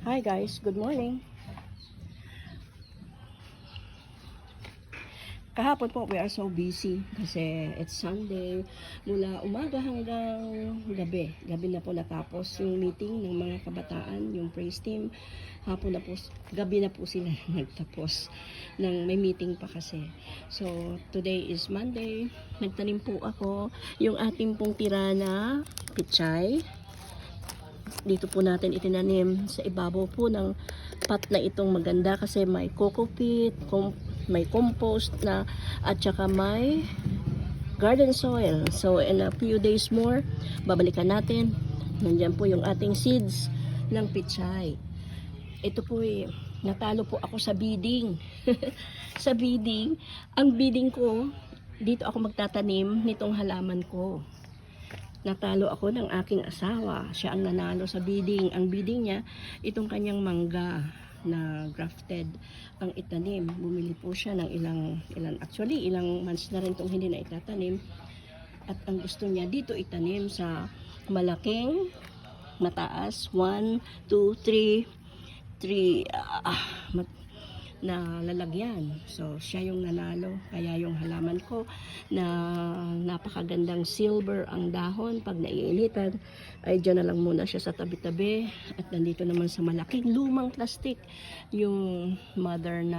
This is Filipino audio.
Hi guys, good morning. Kahapon po, we are so busy kasi it's Sunday. Mula umaga hanggang gabi. Gabi na po natapos yung meeting ng mga kabataan, yung praise team. Hapon na po, gabi na po sila nagtapos ng may meeting pa kasi. So, today is Monday. Nagtanim po ako yung ating pong tira na pichay. Dito po natin itinanim sa ibabaw po ng pot na itong maganda kasi may coco peat, may compost na at saka may garden soil. So in a few days more, babalikan natin. Nandiyan po yung ating seeds ng pichay. Ito po natalo po ako sa bidding. Sa bidding, ang bidding ko, dito ako magtatanim nitong halaman ko. Natalo ako ng aking asawa. Siya ang nanalo sa bidding. Ang bidding niya, itong kanyang mangga na grafted ang itanim. Bumili po siya ng ilang months na rin itong hindi na itatanim. At ang gusto niya dito itanim sa malaking, mataas, 1, 2, 3 na lalagyan. So, siya yung nanalo. Kaya yung halaman ko na napakagandang silver ang dahon. Pag naiinitan, ay dyan na lang muna siya sa tabi-tabi. At nandito naman sa malaking lumang plastic yung mother na